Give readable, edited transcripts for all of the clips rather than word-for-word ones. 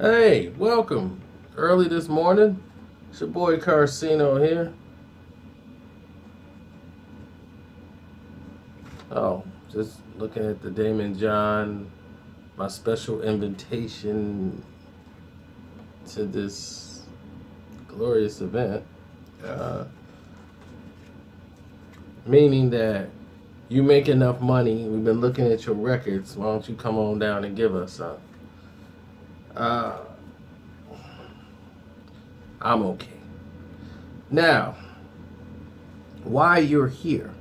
Hey, welcome. Early this morning. It's your boy Carcino here. Oh, just looking at the Damon John, my special invitation to this glorious event. Uh, Meaning that you make enough money. We've been looking at your records. Why don't you come on down and give us some? Uh, I'm okay. Now, why you're here?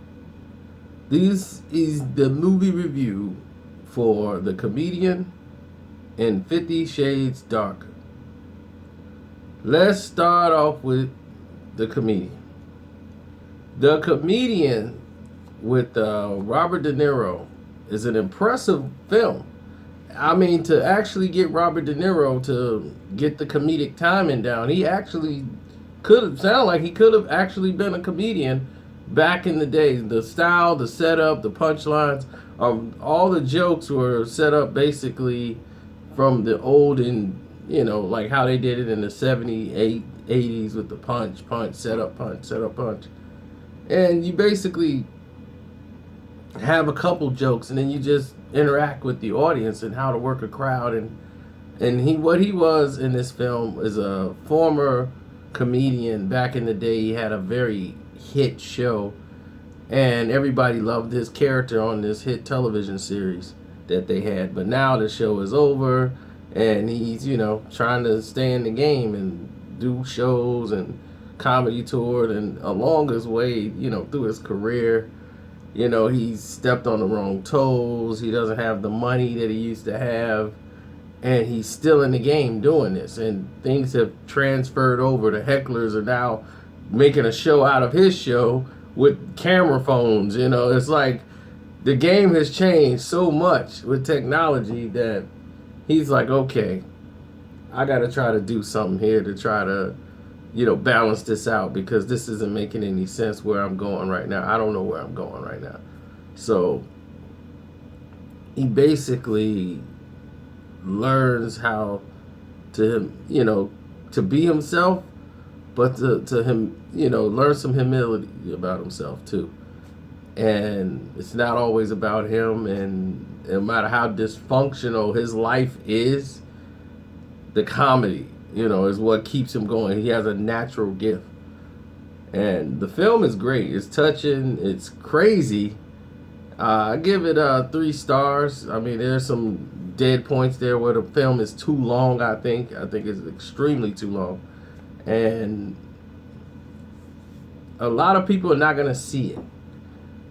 This is the movie review for The Comedian and 50 Shades Darker. Let's start off with The Comedian. The Comedian with Robert De Niro is an impressive film. I mean, to actually get Robert De Niro to get the comedic timing down, he actually could have sounded like he could have actually been a comedian back in the day. The style, the setup, the punchlines, all the jokes were set up basically from the old and like how they did it in the 70s, 80s with the punch, set up, punch. And you basically have a couple jokes and then you just interact with the audience and how to work a crowd. And what he was in this film is a former comedian. Back in the day, he had a very hit show and everybody loved his character on this hit television series that they had. But now the show is over and he's trying to stay in the game and do shows and comedy tour. And along his way through his career, he's stepped on the wrong toes. He doesn't have the money that he used to have, and he's still in the game doing this. And things have transferred over. The hecklers are now making a show out of his show with camera phones. It's like the game has changed so much with technology that he's like, okay, I got to try to do something here to try to balance this out, because this isn't making any sense where I'm going right now. I don't know where I'm going right now. So he basically learns how to, to be himself, but to him, learn some humility about himself too. And it's not always about him, and no matter how dysfunctional his life is, the comedy is what keeps him going. He has a natural gift. And the film is great. It's touching. It's crazy. I give it 3 stars. I mean, there's some dead points there where the film is too long, I think. I think it's extremely too long. And a lot of people are not going to see it.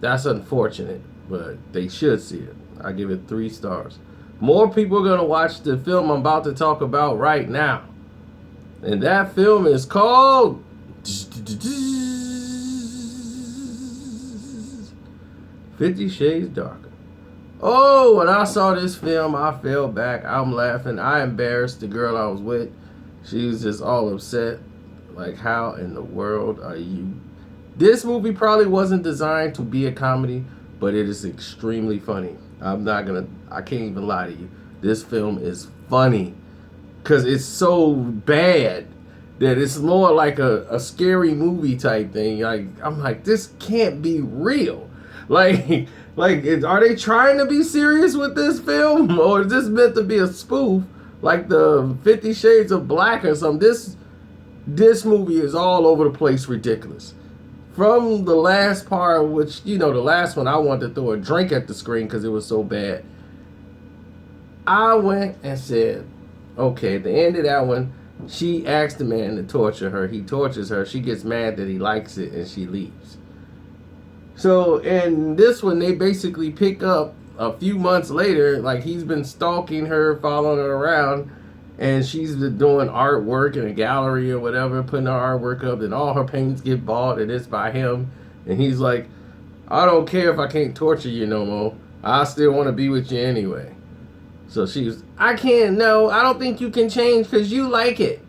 That's unfortunate, but they should see it. I give it 3 stars. More people are going to watch the film I'm about to talk about right now. And that film is called 50 Shades Darker. Oh, when I saw this film, I fell back. I'm laughing. I embarrassed the girl I was with. She was just all upset. Like, how in the world are you? This movie probably wasn't designed to be a comedy, but it is extremely funny. I can't even lie to you. This film is funny. Because it's so bad that it's more like a scary movie type thing. Like, I'm like, this can't be real. Like, are they trying to be serious with this film? Or is this meant to be a spoof? Like the 50 Shades of Black or something? This movie is all over the place ridiculous. From the last part, which, the last one, I wanted to throw a drink at the screen because it was so bad. I went and said, okay, at the end of that one, she asks the man to torture her. He tortures her. She gets mad that he likes it, and she leaves. So in this one, they basically pick up a few months later, like he's been stalking her, following her around, and she's been doing artwork in a gallery or whatever, putting her artwork up, and all her paintings get bought, and it's by him. And he's like, I don't care if I can't torture you no more. I still want to be with you anyway. So she was, I don't think you can change because you like it.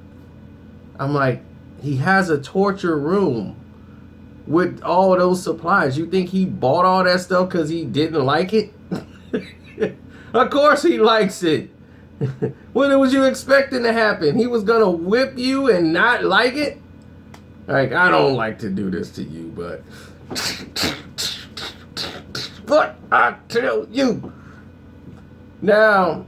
I'm like, he has a torture room with all those supplies. You think he bought all that stuff because he didn't like it? Of course he likes it. What was you expecting to happen? He was gonna whip you and not like it? Like, I don't like to do this to you, but what I tell you. Now,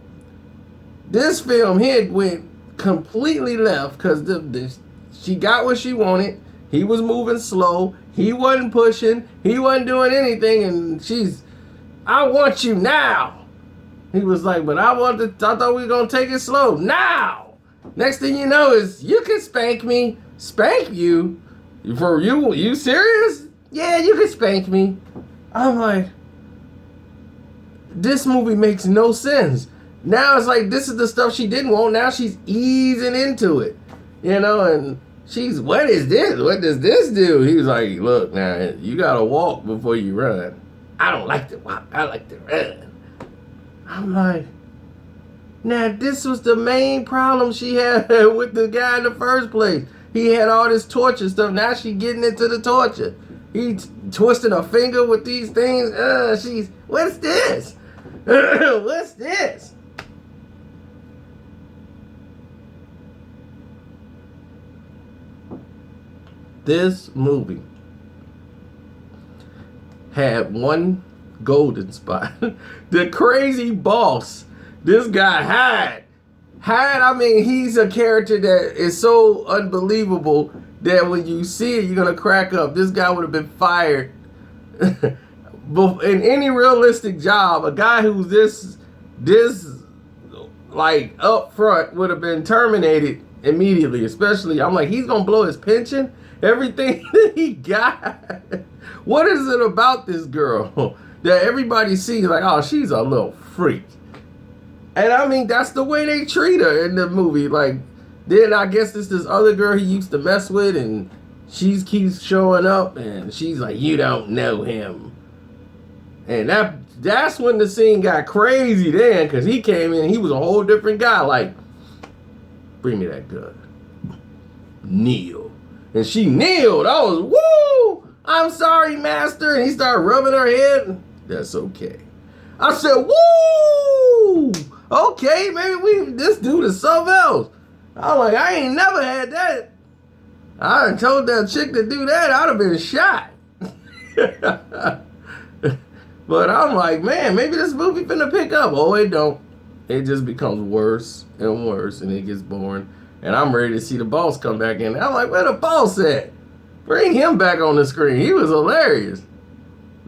this film here went completely left because she got what she wanted. He was moving slow. He wasn't pushing. He wasn't doing anything. And I want you now. He was like, but I thought we were going to take it slow. Now. Next thing you know is, you can spank me. Spank you? For you? You serious? Yeah, you can spank me. I'm like, this movie makes no sense. Now it's like, this is the stuff she didn't want. Now she's easing into it. You know, and what is this? What does this do? He was like, look, now, you got to walk before you run. I don't like to walk. I like to run. I'm like, now this was the main problem she had with the guy in the first place. He had all this torture stuff. Now she getting into the torture. He twisting her finger with these things. What's this? What's this? This movie had one golden spot. The crazy boss. This guy Hyde, I mean, he's a character that is so unbelievable that when you see it, you're going to crack up. This guy would have been fired. In any realistic job, a guy who's this like up front would have been terminated immediately. Especially, I'm like, he's going to blow his pension? Everything that he got. What is it about this girl that everybody sees like, oh, she's a little freak? And I mean, that's the way they treat her in the movie. Like, then I guess it's this other girl he used to mess with, and she keeps showing up, and she's like, you don't know him. And that's when the scene got crazy then, because he came in, he was a whole different guy. Like, bring me that gun. Kneel. And she kneeled. I was, woo! I'm sorry, master. And he started rubbing her head. That's okay. I said, woo! Okay, maybe this dude is something else. I'm like, I ain't never had that. I done told that chick to do that, I'd have been shot. But I'm like, man, maybe this movie finna pick up. Oh, it don't. It just becomes worse and worse, and it gets boring. And I'm ready to see the boss come back in. I'm like, where the boss at? Bring him back on the screen. He was hilarious.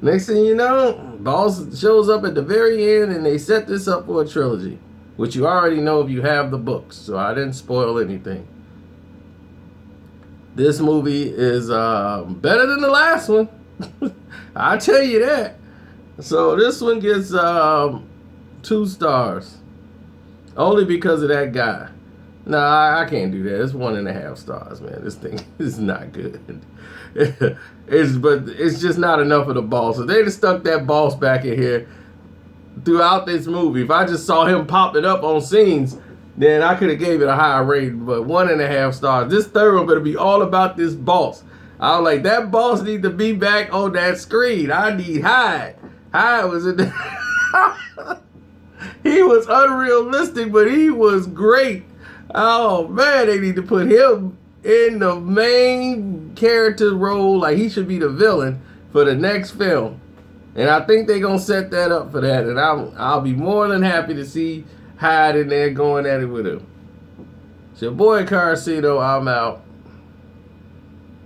Next thing you know, boss shows up at the very end, and they set this up for a trilogy, which you already know if you have the books. So I didn't spoil anything. This movie is better than the last one. I'll tell you that. So this one gets 2 stars. Only because of that guy. No, I can't do that. It's 1.5 stars, man. This thing is not good. It's just not enough of the boss. If they'd have stuck that boss back in here throughout this movie, if I just saw him popping up on scenes, then I could have gave it a higher rating. But 1.5 stars. This third one better be all about this boss. I was like, that boss need to be back on that screen. I need Hyde. Hyde was in there. He was unrealistic, but he was great. Oh man, they need to put him in the main character role. Like, he should be the villain for the next film. And I think they're gonna set that up for that. And I'll be more than happy to see Hyde in there going at it with him. It's your boy Carcino. I'm out.